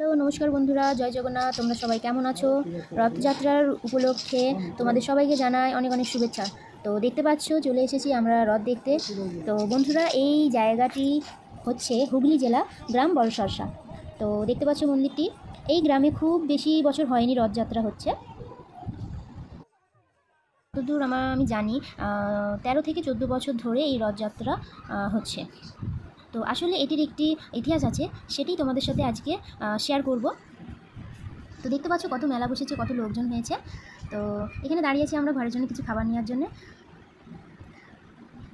Hello নমস্কার বন্ধুরা, জয় জগন্নাথ। তোমরা সবাই কেমন আছো? রথযাত্রার উপলক্ষে তোমাদের সবাইকে জানাই অনেক অনেক শুভেচ্ছা। তো দেখতে পাচ্ছ চলে এসেছি আমরা রথ দেখতে। তো বন্ধুরা, এই জায়গাটি হচ্ছে হুগলি জেলা, গ্রাম বড়সরসা। তো দেখতে পাচ্ছ মন্দিরটি। এই গ্রামে খুব বেশি বছর হয়নি রথযাত্রা হচ্ছে। যতদূর আমি জানি 13 থেকে 14 বছর ধরে এই রথযাত্রা হচ্ছে। তো আসলে এটির একটি ইতিহাস আছে, সেটি তোমাদের সাথে আজকে শেয়ার করব। তো দেখতে পাচ্ছ কত মেলা বসেছে, কত লোকজন হয়েছে। তো এখানে দাঁড়িয়ে আছি আমরা ঘরের জন্য কিছু খাবার নেওয়ার জন্য।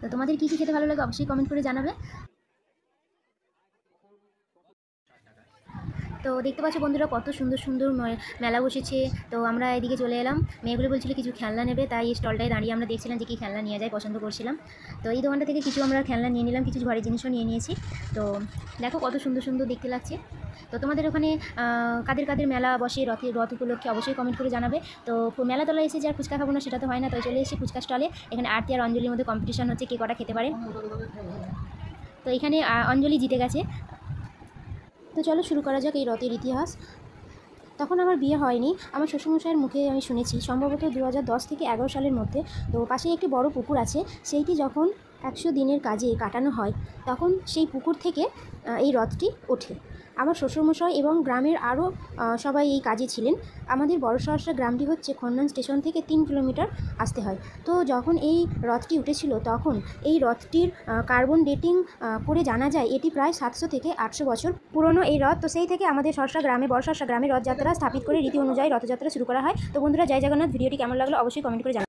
তো তোমাদের কী কী খেতে ভালো লাগে অবশ্যই কমেন্ট করে জানাবে। তো দেখতে পাচ্ছ বন্ধুরা কত সুন্দর সুন্দর মেলা বসেছে। তো আমরা এদিকে চলে এলাম, মেয়েগুলো বলছিল কিছু খেলনা নেবে, তাই এই স্টলটায় দাঁড়িয়ে আমরা দেখছিলাম যে কী খেলনা নিয়ে যায়, পছন্দ করছিলাম। তো এই দোকানটা থেকে কিছু আমরা খেলনা নিয়ে নিলাম, কিছু ঘরের জিনিসও নিয়ে নিয়েছি। তো দেখো কত সুন্দর সুন্দর দেখতে লাগছে। তো তোমাদের ওখানে কাদের কাদের মেলা বসে রথ উপলক্ষে অবশ্যই কমেন্ট করে জানাবে। তো মেলাতলায় এসে যে আর ফুচকা খাবো না সেটা তো হয় না, তাই চলে এসেছি ফুচকা স্টলে। এখানে আরতি আর অঞ্জলির মধ্যে কম্পিটিশন হচ্ছে কে কটা খেতে পারে। তো এখানে অঞ্জলি জিতে গেছে। তো চলো শুরু করা যাক এই রথের ইতিহাস। তখন আমার বিয়ে হয়নি, আমার শ্বশুরমশাইয়ের মুখে আমি শুনেছি, সম্ভবত 2010 থেকে 11 সালের মধ্যে। তো পাশেই একটি বড় পুকুর আছে, সেইটি যখন 100 দিনের কাজে কাটানো হয় তখন সেই পুকুর থেকে এই রথটি ওঠে। আমার শ্বশুরমশাই এবং গ্রামের আরও সবাই এই কাজে ছিলেন। আমাদের বড়সরসা গ্রামটি হচ্ছে খন্নান স্টেশন থেকে 3 কিলোমিটার আসতে হয়। তো যখন এই রথটি উঠেছিল তখন এই রথটির কার্বন ডেটিং করে জানা যায় এটি প্রায় 700 থেকে 800 বছর পুরনো এই রথ। তো সেই থেকে আমাদের সরসা গ্রামে, বড়সরসা গ্রামে রথযাত্রা স্থাপিত করে রীতি অনুযায়ী রথযাত্রা শুরু করা হয়। তো বন্ধুরা, জয় জগন্নাথ। ভিডিওটি কেমন লাগলো অবশ্যই কমেন্ট করে জানাবেন।